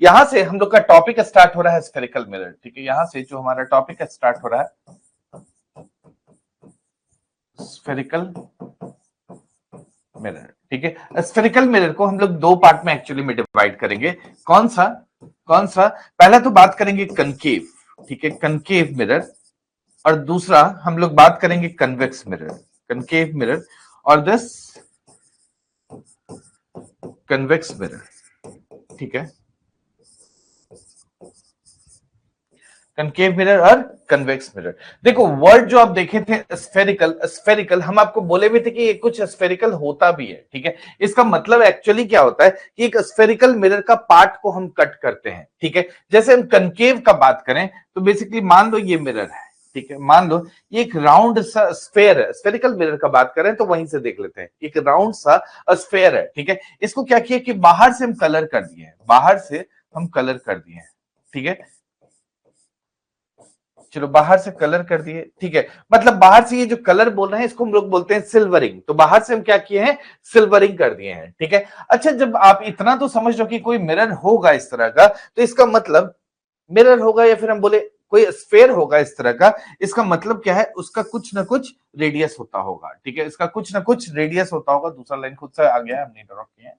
यहां से हम लोग का टॉपिक स्टार्ट हो रहा है स्फेरिकल मिरर, ठीक है। यहां से जो हमारा टॉपिक स्टार्ट हो रहा है स्फेरिकल मिरर, ठीक है। स्फेरिकल मिरर को हम लोग दो पार्ट में एक्चुअली में डिवाइड करेंगे। कौन सा पहला तो बात करेंगे कनकेव, ठीक है, कनकेव मिरर, और दूसरा हम लोग बात करेंगे कन्वेक्स मिरर, कनकेव मिरर और दिस कन्वेक्स मिरर, ठीक है। कनकेव मिरर और कन्वेक्स मिरर। देखो वर्ड जो आप देखे थे स्फेरिकल हम आपको बोले भी थे कि ये कुछ स्फेरिकल होता भी है, ठीक है। इसका मतलब एक्चुअली क्या होता है कि एक स्फेरिकल मिरर का पार्ट को हम कट करते हैं, ठीक है। जैसे हम कनकेव का बात करें तो बेसिकली मान लो ये मिरर है, ठीक है, मान लो ये एक राउंड सा स्फेयर है। स्फेरिकल मिरर का बात करें तो वहीं से देख लेते हैं, एक राउंड सा स्फेयर है, ठीक है। इसको क्या किया कि बाहर से हम कलर कर दिए हैं, बाहर से हम कलर कर दिए हैं, ठीक है। चलो बाहर से कलर कर दिए, ठीक है। मतलब बाहर से ये जो कलर बोल रहे हैं इसको हम लोग बोलते हैं सिल्वरिंग। तो बाहर से हम क्या किए हैं, सिल्वरिंग कर दिए हैं, ठीक है। अच्छा जब आप इतना तो समझ लो कि कोई मिरर होगा इस तरह का, तो इसका मतलब मिरर होगा या फिर हम बोले कोई स्फेयर होगा इस तरह का, इसका मतलब क्या है, उसका कुछ ना कुछ रेडियस होता होगा, ठीक है। इसका कुछ ना कुछ रेडियस होता होगा। दूसरा लाइन खुद से आ गया है, हमने ड्रॉ किया है,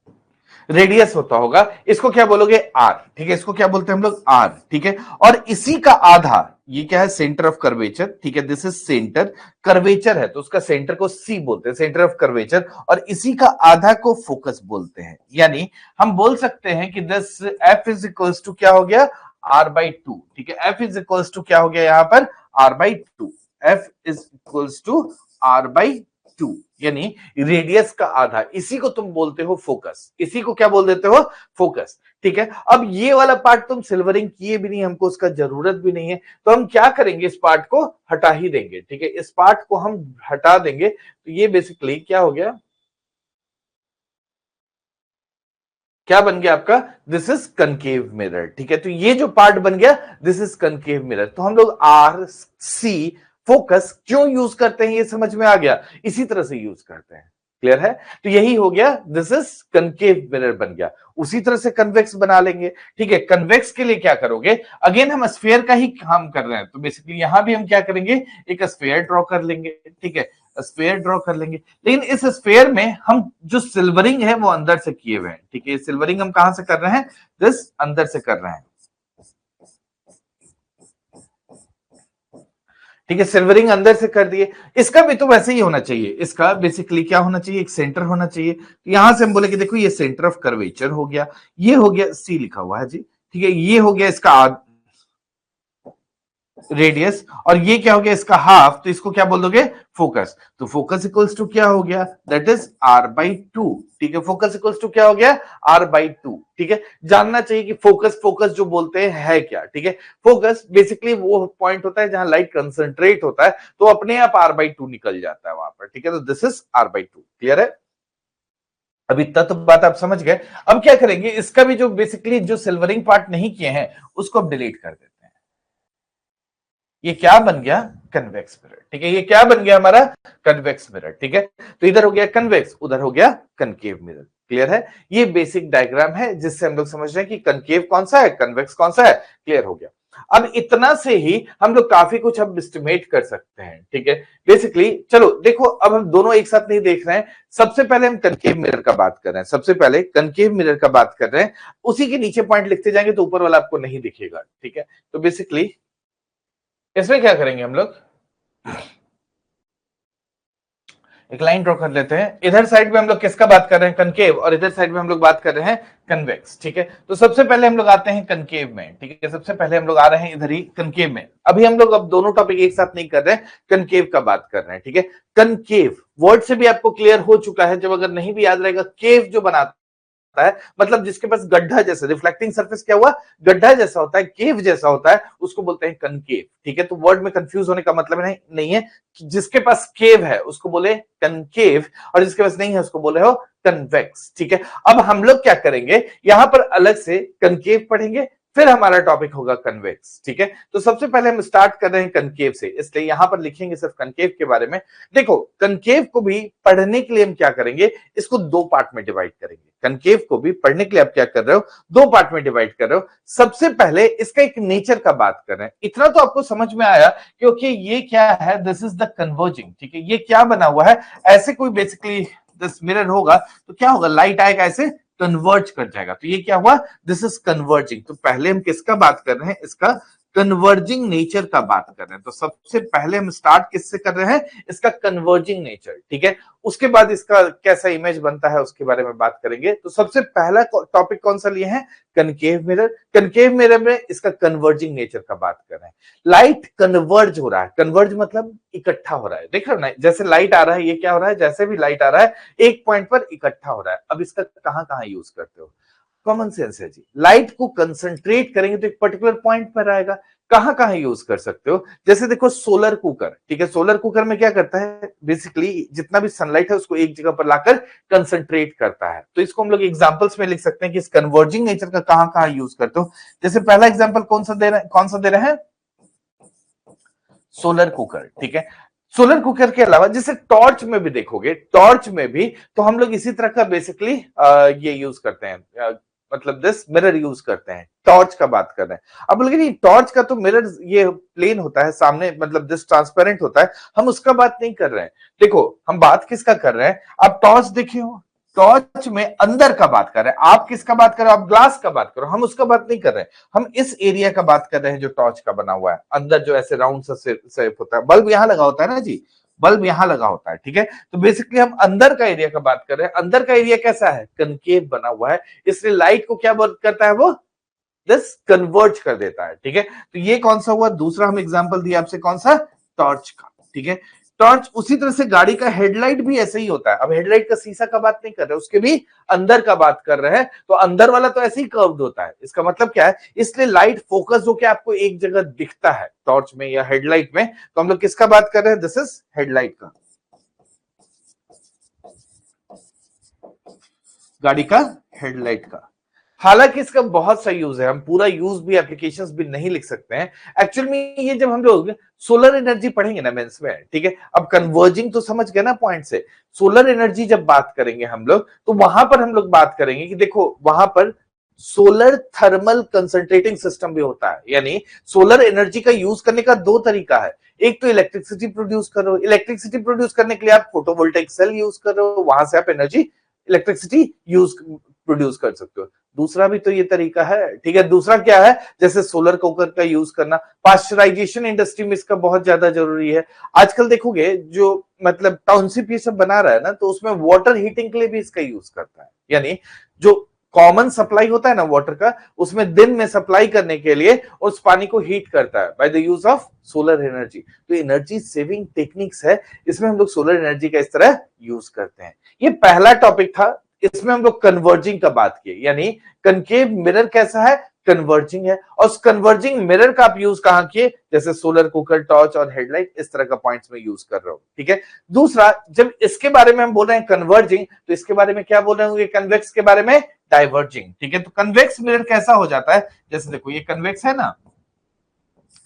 रेडियस होता होगा। इसको क्या बोलोगे, आर, ठीक है। इसको क्या बोलते हैं हम लोग, आर, ठीक है। और इसी का आधा, ये क्या है, सेंटर ऑफ कर्वेचर, ठीक है। दिस इज सेंटर, कर्वेचर है तो उसका सेंटर को सी बोलते हैं, सेंटर ऑफ कर्वेचर, और इसी का आधा को फोकस बोलते हैं। यानी हम बोल सकते हैं कि this F is equals to क्या हो गया, आर बाई टू, ठीक है। एफ इज इक्वल्स टू क्या हो गया यहां पर, R by two, F is equals to R by two, यानी रेडियस का आधा। इसी को तुम बोलते हो फोकस, इसी को क्या बोल देते हो, फोकस, ठीक है। अब ये वाला पार्ट तुम सिल्वरिंग किए भी नहीं, हमको उसका जरूरत भी नहीं है, तो हम क्या करेंगे, इस पार्ट को हटा ही देंगे, ठीक है। इस पार्ट को हम हटा देंगे तो ये बेसिकली क्या हो गया, क्या बन गया आपका, दिस इज कनकेव मिरर, ठीक है। तो ये जो पार्ट बन गया दिस इज कनकेव मिरर। तो हम लोग आर सी फोकस क्यों यूज करते हैं ये समझ में आ गया, इसी तरह से यूज करते हैं, क्लियर है। तो यही हो गया, दिस इज कनकेव मिरर बन गया। उसी तरह से कन्वेक्स बना लेंगे, ठीक है। कन्वेक्स के लिए क्या करोगे, अगेन हम स्फीयर का ही काम कर रहे हैं, तो बेसिकली यहां भी हम क्या करेंगे, एक स्फीयर ड्रॉ कर लेंगे, ठीक है, स्फीयर ड्रॉ कर लेंगे। लेकिन इस स्फीयर में हम जो सिल्वरिंग है वो अंदर से किए हुए हैं, ठीक है। सिल्वरिंग हम कहां से कर रहे हैं, दिस अंदर से कर रहे हैं, ठीक है। सिल्वरिंग अंदर से कर दिए। इसका भी तो वैसे ही होना चाहिए, इसका बेसिकली क्या होना चाहिए, एक सेंटर होना चाहिए। तो यहां से हम बोले कि देखो ये सेंटर ऑफ कर्वेचर हो गया, ये हो गया सी लिखा हुआ है जी, ठीक है। ये हो गया इसका रेडियस, और ये क्या हो गया इसका हाफ, तो इसको क्या बोल दोगे, फोकस। तो फोकस इक्वल्स टू क्या हो गया, that is R by two, ठीक है। फोकस इक्वल्स टू क्या हो गया, आर बाई टू, ठीक है। जानना चाहिए कि फोकस जो बोलते हैं है क्या, ठीक है। फोकस बेसिकली वो पॉइंट होता है जहां लाइट कंसंट्रेट होता है, तो अपने आप आर बाई टू निकल जाता है वहां पर, ठीक है। तो this is R by two, clear है। अभी तक तो बात आप समझ गए। अब क्या करेंगे, इसका भी जो बेसिकली जो सिल्वरिंग पार्ट नहीं किए हैं उसको अब डिलीट कर देते हैं। ये क्या बन गया, कन्वेक्स मिरर, ठीक है। ये क्या बन गया हमारा, कन्वेक्स मिरर, ठीक है। तो इधर हो गया कन्वेक्स, उधर हो गया कनकेव मिरर, क्लियर है। ये बेसिक डायग्राम है जिससे हम लोग समझ रहे हैं कि कनकेव कौन सा है, कन्वेक्स कौन सा है, क्लियर हो गया। अब इतना से ही हम लोग काफी कुछ अब एस्टिमेट कर सकते हैं, ठीक है। बेसिकली चलो देखो, अब हम दोनों एक साथ नहीं देख रहे हैं। सबसे पहले हम कनकेव मिरर का बात कर रहे हैं, सबसे पहले कनकेव मिरर का बात कर रहे हैं। उसी के नीचे पॉइंट लिखते जाएंगे तो ऊपर वाला आपको नहीं दिखेगा, ठीक है। तो बेसिकली इसमें क्या करेंगे हम लोग, एक लाइन ड्रॉ कर लेते हैं। इधर साइड में हम लोग किसका बात कर रहे हैं, कनकेव, और इधर साइड में हम लोग बात कर रहे हैं कन्वेक्स, ठीक है। तो सबसे पहले हम लोग आते हैं कनकेव में, ठीक है। सबसे पहले हम लोग आ रहे हैं इधर ही कनकेव में। अभी हम लोग अब दोनों टॉपिक एक साथ नहीं कर रहे हैं, कनकेव का बात कर रहे हैं, ठीक है। कनकेव वर्ड से भी आपको क्लियर हो चुका है। जब अगर नहीं भी याद रहेगा, केव जो बनाता है मतलब जिसके पास गड्ढा जैसा, रिफ्लेक्टिंग सरफेस क्या हुआ, गड्ढा जैसा होता है, केव जैसा होता है, उसको बोलते हैं कनकेव, ठीक है। तो वर्ड में कंफ्यूज होने का मतलब नहीं है। जिसके पास केव है उसको बोले कनकेव, और जिसके पास नहीं है उसको बोले हो कन्वेक्स, ठीक है। अब हम लोग क्या करेंगे, यहां पर अलग से कनकेव पढ़ेंगे, फिर हमारा टॉपिक होगा कन्वेक्स। ठीक है, तो सबसे पहले हम स्टार्ट कर रहे हैं कनकेव से, इसलिए यहां पर लिखेंगे सिर्फ कनकेव के बारे में। देखो कनकेव को भी पढ़ने के लिए हम क्या करेंगे, इसको दो पार्ट में डिवाइड करेंगे। कनकेव को भी पढ़ने के लिए आप क्या कर रहे हो, दो पार्ट में डिवाइड कर रहे हो। सबसे पहले इसका एक नेचर का बात कर रहे हैं। इतना तो आपको समझ में आया क्योंकि ये क्या है, दिस इज द कन्वर्जिंग। ठीक है, ये क्या बना हुआ है, ऐसे कोई बेसिकली दिस मिरर होगा तो क्या होगा, लाइट आएगा ऐसे कन्वर्ज कर जाएगा, तो ये क्या हुआ, दिस इज कन्वर्जिंग। तो पहले हम किसका बात कर रहे हैं, इसका कन्वर्जिंग नेचर का बात कर रहे हैं। तो सबसे पहले हम स्टार्ट किससे कर रहे हैं, इसका कन्वर्जिंग नेचर। ठीक है, उसके बाद इसका कैसा इमेज बनता है उसके बारे में बात करेंगे। तो सबसे पहला टॉपिक कौन सा लिए हैं, कनकेव मिरर। कनकेव मिरर में इसका कन्वर्जिंग नेचर का बात कर रहे हैं। लाइट कन्वर्ज हो रहा है, कन्वर्ज मतलब इकट्ठा हो रहा है। देख रहे हो ना, जैसे लाइट आ रहा है, ये क्या हो रहा है, जैसे भी लाइट आ रहा है एक पॉइंट पर इकट्ठा हो रहा है। अब इसका कहां कहां यूज करते हो, कॉमन सेंस है जी। लाइट को कंसंट्रेट करेंगे तो एक पर्टिकुलर पॉइंट पर आएगा। कहां कहां यूज कर सकते हो, जैसे देखो सोलर कुकर। ठीक है, सोलर कुकर में क्या करता है, बेसिकली जितना भी सनलाइट है उसको एक जगह पर लाकर कंसंट्रेट करता है। तो इसको हम लोग एग्जांपल्स में लिख सकते हैं कि इस कन्वर्जिंग नेचर का कहां कहां यूज करते हो। जैसे पहला एग्जांपल कौन सा दे रहे हैं, सोलर कुकर। ठीक है, सोलर कुकर के अलावा जैसे टॉर्च में भी देखोगे, टॉर्च में भी तो हम लोग इसी तरह का बेसिकली ये यूज करते हैं, मतलब दिस मिरर यूज करते हैं। टॉर्च का बात कर रहे हैं। अब बोलेंगे टॉर्च का तो मिरर ये प्लेन होता है सामने, मतलब दिस ट्रांसपेरेंट होता है, हम उसका बात नहीं कर रहे हैं। देखो हम बात किसका कर रहे हैं, आप टॉर्च देखे हो, टॉर्च में अंदर का बात कर रहे हैं। आप किसका बात कर रहे हो, आप ग्लास का बात करो, हम उसका बात नहीं कर रहे हैं। हम इस एरिया का बात कर रहे हैं जो टॉर्च का बना हुआ है, अंदर जो ऐसे राउंड सा शेप होता है। बल्ब यहां लगा होता है ना जी, बल्ब यहां लगा होता है। ठीक है, तो बेसिकली हम अंदर का एरिया का बात कर रहे हैं। अंदर का एरिया कैसा है, कनकेव बना हुआ है, इसलिए लाइट को क्या करता है, वो दिस कन्वर्ज कर देता है। ठीक है, तो ये कौन सा हुआ, दूसरा हम एग्जांपल दिया आपसे, कौन सा, टॉर्च का। ठीक है, टॉर्च उसी तरह से गाड़ी का हेडलाइट भी ऐसे ही होता है। अब हेडलाइट का शीशा का बात नहीं कर रहे, उसके भी अंदर का बात कर रहे हैं। तो अंदर वाला तो ऐसे ही कर्व्ड होता है, इसका मतलब क्या है, इसलिए लाइट फोकस होकर आपको एक जगह दिखता है टॉर्च में या हेडलाइट में। तो हम लोग किसका बात कर रहे हैं, दिस इज हेडलाइट का, गाड़ी का हेडलाइट का। हालांकि इसका बहुत सा यूज है, हम पूरा यूज भी, एप्लीकेशंस भी नहीं लिख सकते हैं। एक्चुअल में ये जब हम लोग सोलर एनर्जी पढ़ेंगे ना मेंस में, ठीक है, अब कन्वर्जिंग तो समझ गए ना पॉइंट से। सोलर एनर्जी जब बात करेंगे हम लोग, तो वहां पर हम लोग बात करेंगे कि देखो वहां पर सोलर थर्मल कंसंट्रेटिंग सिस्टम भी होता है। यानी सोलर एनर्जी का यूज करने का दो तरीका है। एक तो इलेक्ट्रिसिटी प्रोड्यूस करो, इलेक्ट्रिसिटी प्रोड्यूस करने के लिए आप फोटोवोल्टेइक सेल यूज करो, वहां से आप एनर्जी, इलेक्ट्रिसिटी यूज प्रोड्यूस कर सकते हो। दूसरा भी तो ये तरीका है। ठीक है, दूसरा क्या है, जैसे सोलर कुकर का यूज करना, पाश्चराइजेशन इंडस्ट्री में इसका बहुत ज्यादा जरूरी है। आजकल देखोगे जो मतलब टाउनशिप ये सब बना रहा है ना, तो उसमें वाटर हीटिंग के लिए भी इसका यूज करता है। यानी जो कॉमन सप्लाई होता है ना वाटर का, उसमें दिन में सप्लाई करने के लिए उस पानी को हीट करता है by the use of solar energy. तो एनर्जी सेविंग टेक्निक्स है, इसमें हम लोग सोलर एनर्जी का इस तरह यूज करते हैं। ये पहला टॉपिक था, इसमें हम लोग कन्वर्जिंग का बात किए। यानी कनकेव मिरर कैसा है, कन्वर्जिंग है। और उस कन्वर्जिंग मिरर का आप यूज कहां किए, जैसे सोलर कुकर, टॉर्च और हेडलाइट, इस तरह का पॉइंट्स में यूज कर रहे हो। ठीक है, दूसरा जब इसके बारे में हम बोल रहे हैं कन्वर्जिंग, तो इसके बारे में क्या बोल रहे होंगे, कन्वेक्स के बारे में डाइवर्जिंग। ठीक है, तो कन्वेक्स मिरर कैसा हो जाता है, जैसे देखो ये कन्वेक्स है ना,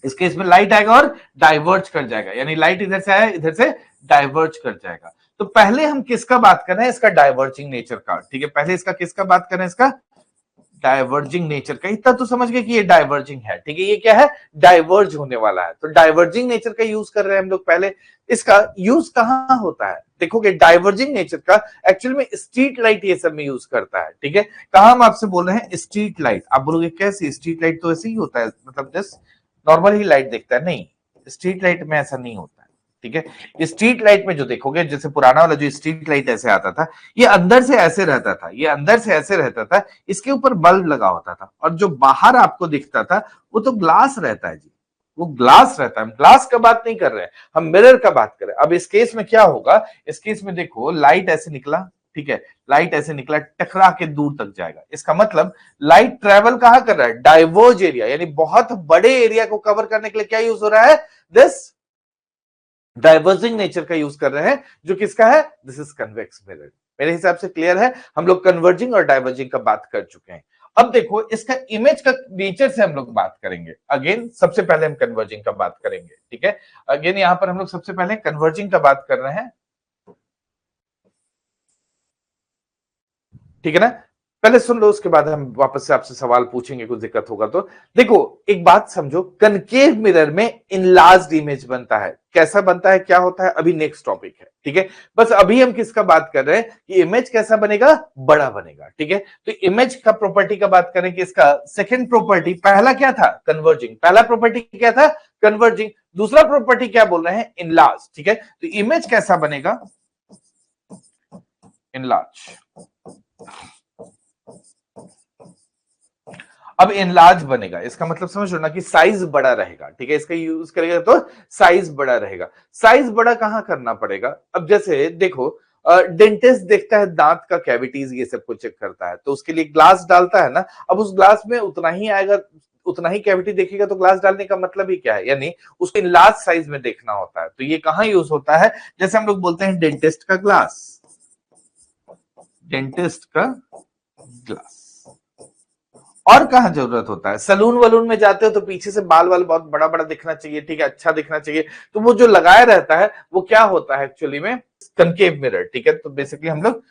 इस केस में लाइट आएगा और डाइवर्ज कर जाएगा। यानी लाइट इधर से आया, इधर से डाइवर्ज कर जाएगा। तो पहले हम किसका बात कर रहे हैं, इसका डाइवर्जिंग नेचर का। ठीक है, पहले इसका किसका बात कर रहे हैं, इसका डाइवर्जिंग नेचर का। इतना तो समझ गए कि ये डाइवर्जिंग है। ठीक है, ये क्या है, डाइवर्ज होने वाला है। तो डाइवर्जिंग नेचर का यूज कर रहे हैं हम लोग पहले। इसका यूज कहां होता है, देखोगे डाइवर्जिंग नेचर का एक्चुअल में स्ट्रीट लाइट ये सब में यूज करता है। ठीक है, कहा हम आपसे बोल रहे हैं स्ट्रीट लाइट। आप बोलोगे कैसे, स्ट्रीट लाइट तो ऐसे ही होता है, मतलब जस्ट नॉर्मल ही लाइट दिखता है। नहीं, स्ट्रीट लाइट में ऐसा नहीं होता है। ठीक है, स्ट्रीट लाइट में जो देखोगे, जैसे पुराना वाला जो स्ट्रीट लाइट ऐसे आता था, ये अंदर से ऐसे रहता था, ये अंदर से ऐसे रहता था, इसके ऊपर बल्ब लगा होता था, और जो बाहर आपको दिखता था वो तो ग्लास रहता है जी, वो ग्लास रहता है। हम ग्लास का बात नहीं कर रहे हैं, हम मिरर का बात कर रहे हैं। अब इस केस में क्या होगा, इस केस में देखो लाइट ऐसे निकला, ठीक है, लाइट ऐसे निकला, टकरा के दूर तक जाएगा। इसका मतलब लाइट ट्रेवल कहां कर रहा है, डाइवर्ज एरिया, यानी बहुत बड़े एरिया को कवर करने के लिए क्या यूज हो रहा है, दिस डाइवर्जिंग नेचर का यूज कर रहे हैं, जो किसका है, दिस इज कन्वेक्स मिरर। मेरे हिसाब से क्लियर है, हम लोग कन्वर्जिंग और डाइवर्जिंग का बात कर चुके हैं। अब देखो इसका इमेज का नेचर से हम लोग बात करेंगे। अगेन सबसे पहले हम कन्वर्जिंग का बात करेंगे, ठीक है। अगेन यहां पर हम लोग सबसे पहले कन्वर्जिंग का बात कर रहे हैं, ठीक है ना। पहले सुन लो, उसके बाद हम वापस से आपसे सवाल पूछेंगे, कुछ दिक्कत होगा तो। देखो एक बात समझो, कनकेव मिरर में इनलार्ज्ड इमेज बनता है। कैसा बनता है, क्या होता है, अभी नेक्स्ट टॉपिक है, ठीक है। बस अभी हम किसका बात कर रहे हैं कि इमेज कैसा बनेगा, बड़ा बनेगा, ठीक है। तो इमेज का प्रॉपर्टी का बात करें कि इसका सेकंड प्रॉपर्टी, पहला क्या था, कन्वर्जिंग। पहला प्रॉपर्टी क्या था, कन्वर्जिंग। दूसरा प्रॉपर्टी क्या बोल रहे हैं, इनलार्ज, ठीक है। तो इमेज कैसा बनेगा, इनलार्ज। अब इनलार्ज बनेगा, इसका मतलब समझ लो ना कि साइज बड़ा रहेगा, ठीक है। इसका यूज करेगा तो साइज बड़ा रहेगा। साइज बड़ा कहां करना पड़ेगा, अब जैसे देखो डेंटिस्ट देखता है दांत का कैविटीज, ये सब कुछ चेक करता है, तो उसके लिए ग्लास डालता है ना। अब उस ग्लास में उतना ही आएगा, उतना ही कैविटी देखेगा, तो ग्लास डालने का मतलब ही क्या है, यानी उसको इन लार्ज साइज में देखना होता है। तो ये कहां यूज होता है, जैसे हम लोग बोलते हैं डेंटिस्ट का ग्लास, डेंटिस्ट का ग्लास। और कहां जरूरत होता है, सलून वलून में जाते हो तो पीछे से बाल वाल बहुत बड़ा बड़ा दिखना चाहिए, ठीक है, अच्छा दिखना चाहिए। तो वो जो लगाया रहता है वो क्या होता है एक्चुअली में, कनकेव मिरर, ठीक है। तो बेसिकली हम लोग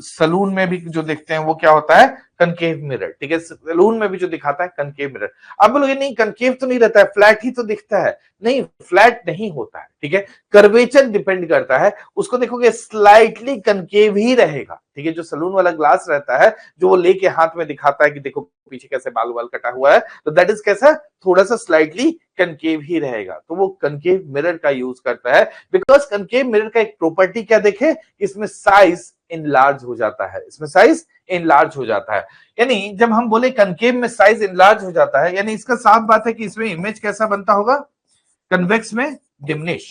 सलून में भी जो देखते हैं वो क्या होता है, कनकेव मिरर, ठीक है। सलून में भी जो दिखाता है कनकेव मिरर। अब बोलोगे नहीं कनकेव तो नहीं रहता है, फ्लैट ही तो दिखता है। नहीं, फ्लैट नहीं होता है, ठीक है। कर्वेचर डिपेंड करता है, उसको देखोगे स्लाइटली कनकेव ही रहेगा, ठीक है। जो सलून वाला ग्लास रहता है, जो वो लेके हाथ में दिखाता है कि देखो पीछे कैसे बाल वाल कटा हुआ है, तो दैट इज कैसा, थोड़ा सा स्लाइटली कनकेव ही रहेगा। तो वो कनकेव मिरर का यूज करता है, बिकॉज कनकेव मिरर का एक प्रॉपर्टी क्या देखे, इसमें साइज इनलार्ज हो जाता है, इसमें साइज इनलार्ज हो जाता है। यानी जब हम बोले कनकेव में साइज इनलार्ज हो जाता है, यानी इसका साफ बात है कि इसमें इमेज कैसा बनता होगा, कन्वेक्स में डिमिनिश।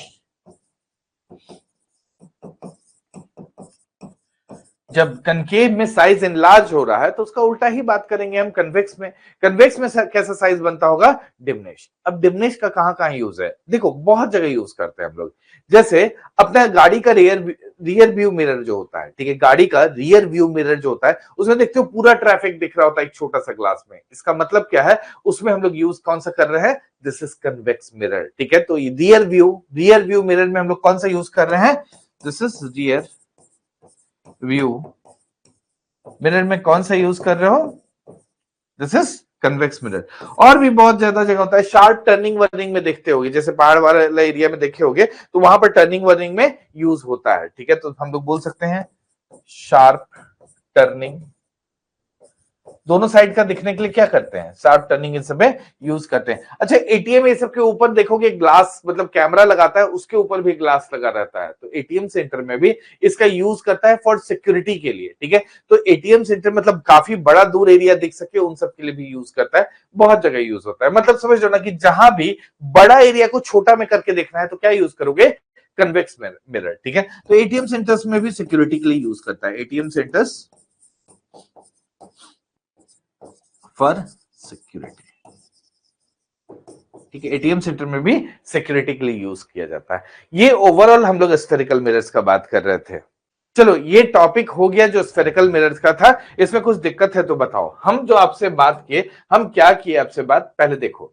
जब कनकेव में साइज इनलार्ज हो रहा है तो उसका उल्टा ही बात करेंगे हम कन्वेक्स में। कन्वेक्स में कैसा साइज बनता होगा, डिमिनिश। अब डिमिनिश का कहां कहां यूज है, देखो बहुत जगह यूज करते हैं हम लोग। जैसे अपना गाड़ी का रियर व्यू मिरर जो होता है, ठीक है, गाड़ी का रियर व्यू मिरर जो होता है, उसमें देखते हो पूरा ट्रैफिक दिख रहा होता है एक छोटा सा ग्लास में। इसका मतलब क्या है, उसमें हम लोग यूज कौन सा कर रहे हैं, दिस इज कन्वेक्स मिरर, ठीक है। तो रियर व्यू मिरर में हम लोग कौन सा यूज कर रहे हैं, this is rear view mirror में कौन सा यूज कर रहे हो, दिस इज कन्वेक्स मिरर। और भी बहुत ज्यादा जगह होता है, शार्प टर्निंग वर्निंग में देखते होगे, जैसे पहाड़ वाला एरिया में देखे होगे, तो वहां पर टर्निंग वर्निंग में यूज होता है, ठीक है। तो हम लोग बोल सकते हैं शार्प टर्निंग, दोनों साइड का दिखने के लिए क्या करते हैं, शार्प टर्निंग इन सब में यूज करते हैं। अच्छा, एटीएम ये सब के ऊपर देखोगे ग्लास, मतलब कैमरा लगाता है, उसके ऊपर भी ग्लास लगा रहता है। तो एटीएम सेंटर में भी इसका यूज करता है फॉर सिक्योरिटी के लिए, ठीक है। तो एटीएम सेंटर मतलब काफी बड़ा दूर एरिया दिख सके उन सब के लिए भी यूज करता है, बहुत जगह यूज होता है। मतलब समझ लो ना कि जहां भी बड़ा एरिया को छोटा में करके देखना है तो क्या यूज करोगे, कन्वेक्स मिरर, ठीक है। तो एटीएम सेंटर्स में भी सिक्योरिटी के लिए यूज करता है, एटीएम सेंटर्स फॉर सिक्योरिटी, ठीक है। एटीएम सेंटर में भी सिक्योरिटी के लिए यूज किया जाता है। ये ओवरऑल हम लोग स्फेरिकल मिरर्स का बात कर रहे थे। चलो ये टॉपिक हो गया जो स्फेरिकल मिरर्स का था। इसमें कुछ दिक्कत है तो बताओ, हम जो आपसे बात किए, हम क्या किए आपसे बात, पहले देखो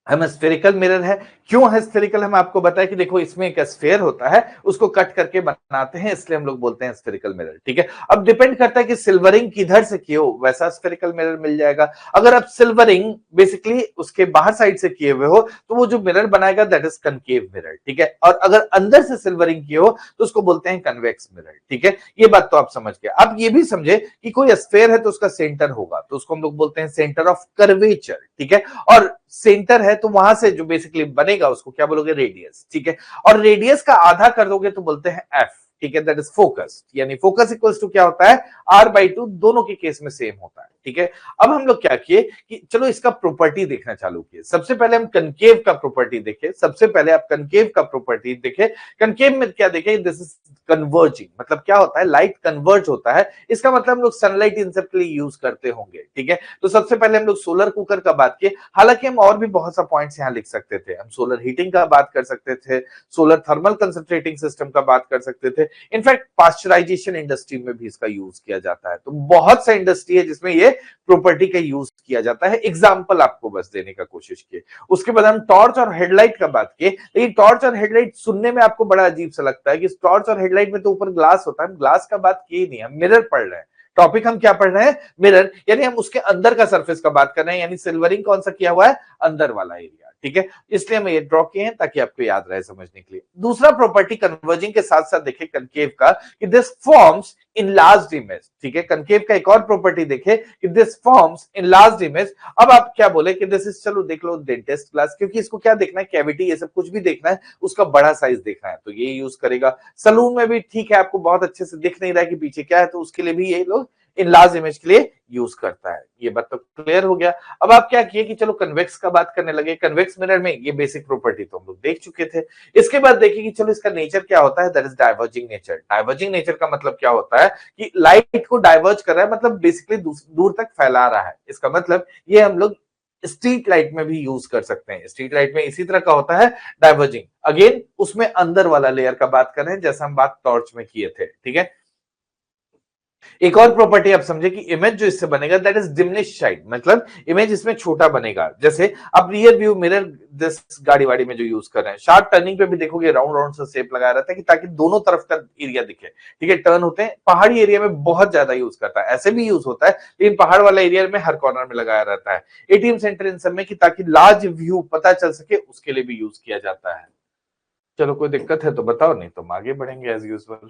हम स्फेरिकल मिरर है, क्यों है स्फेरिकल, हम आपको बताया कि देखो इसमें एक स्फेयर होता है, उसको कट करके बनाते हैं, इसलिए हम लोग बोलते हैं स्फेरिकल मिरर, ठीक है। अब डिपेंड करता है कि सिल्वरिंग किधर से किए हो, वैसा स्फेरिकल मिरर मिल जाएगा। अगर आप सिल्वरिंग बेसिकली उसके बाहर साइड से किए हुए हो तो वो जो मिरर बनाएगा दैट इज कनकेव मिरर, ठीक है। और अगर अंदर से सिल्वरिंग किए हो तो उसको बोलते हैं कन्वेक्स मिरर, ठीक है। ये बात तो आप समझ गए। आप ये भी समझे कि कोई स्फेयर है तो उसका सेंटर होगा, तो उसको हम लोग बोलते हैं सेंटर ऑफ कर्वेचर, ठीक है। और सेंटर है तो वहां से जो बेसिकली बनेगा उसको क्या बोलोगे, रेडियस, ठीक है। और रेडियस का आधा कर दोगे तो बोलते हैं एफ, ठीक है, दैट इज फोकस। यानी फोकस इक्वल्स टू क्या होता है, r/2, दोनों के केस में सेम होता है, ठीक है। अब हम लोग क्या किए कि चलो इसका प्रॉपर्टी देखना चालू किए। सबसे पहले हम कनकेव का प्रॉपर्टी देखे, सबसे पहले आप कनकेव का प्रॉपर्टी देखे। कनकेव में क्या देखे, दिस इज कन्वर्जिंग, मतलब क्या होता है, लाइट कन्वर्ज होता है, इसका मतलब हम लोग सनलाइट इन सब के लिए यूज करते होंगे, ठीक है। तो सबसे पहले हम लोग सोलर कुकर का बात किए, हालांकि हम और भी बहुत सा पॉइंट्स यहाँ लिख सकते थे, हम सोलर हीटिंग का बात कर सकते थे, सोलर थर्मल कंसंट्रेटिंग सिस्टम का बात कर सकते थे, इनफैक्ट पास्चराइजेशन इंडस्ट्री में भी इसका यूज किया जाता है। तो बहुत सा इंडस्ट्री है जिसमें ये प्रॉपर्टी का यूज किया जाता है, एग्जाम्पल आपको बस देने का कोशिश किए। उसके बाद हम टॉर्च और हेडलाइट का बात किए, लेकिन टॉर्च और हेडलाइट सुनने में आपको बड़ा अजीब सा लगता है कि टॉर्च और हेडलाइट में तो ऊपर ग्लास होता है, हम ग्लास का बात किए नहीं, हम मिरर पढ़ रहे हैं। टॉपिक हम क्या पढ़ रहे हैं, मिरर, यानी हम उसके अंदर का सरफेस का बात कर रहे हैं, यानी सिल्वरिंग कौन सा किया हुआ है, अंदर वाला एरिया, ठीक है। इसलिए हम ये ड्रॉ किए हैं ताकि आपको याद रहे समझने के लिए। दूसरा प्रॉपर्टी कन्वर्जिंग के साथ साथ देखे कनकेव का कि दिस फॉर्म्स इनलार्ज्ड इमेज, ठीक है। कनकेव का एक और प्रॉपर्टी देखे कि दिस फॉर्म्स इनलार्ज्ड इमेज। अब आप क्या बोले कि दिस इज, चलो देख लो डेंटिस्ट ग्लास, क्योंकि इसको क्या देखना है, कैविटी, ये सब कुछ भी देखना है, उसका बड़ा साइज देखना है, तो ये यूज करेगा। सलून में भी ठीक है, आपको बहुत अच्छे से दिख नहीं रहा है कि पीछे क्या है, तो उसके लिए भी ये लोग इनलार्ज इमेज के लिए यूज करता है। ये बात तो क्लियर हो गया। अब आप क्या किए कि चलो कन्वेक्स का बात करने लगे। कन्वेक्स मिरर में ये बेसिक प्रॉपर्टी तो हम लोग देख चुके थे। इसके बाद देखिए कि चलो इसका नेचर क्या होता है, that is diverging nature. Diverging nature का मतलब क्या होता है कि लाइट को डाइवर्ज कर रहा है, मतलब बेसिकली दूर तक फैला रहा है। इसका मतलब ये हम लोग स्ट्रीट लाइट में भी यूज कर सकते हैं। स्ट्रीट लाइट में इसी तरह का होता है डाइवर्जिंग, अगेन उसमें अंदर वाला लेयर का बात कर रहे हैं, जैसा हम बात टॉर्च में किए थे, ठीक है। एक और प्रॉपर्टी आप समझे कि इमेज जो इससे बनेगा दैट इज डिमिनिश साइड, मतलब इमेज इसमें छोटा बनेगा। जैसे आप रियर व्यू मिरर दिस गाड़ी वाड़ी में जो यूज कर रहे हैं, शार्प टर्निंग पे भी देखोगे राउंड राउंड सा शेप लगाया रहता है कि ताकि दोनों तरफ का एरिया दिखे, ठीक है। टर्न होते हैं, पहाड़ी एरिया में बहुत ज्यादा यूज करता है, ऐसे भी यूज होता है, लेकिन पहाड़ वाला एरिया में हर कॉर्नर में लगाया रहता है। एटीएम सेंटर इन सब में कि ताकि लार्ज व्यू पता चल सके, उसके लिए भी यूज किया जाता है। चलो कोई दिक्कत है तो बताओ, नहीं तो हम आगे बढ़ेंगे एज यूजुअल।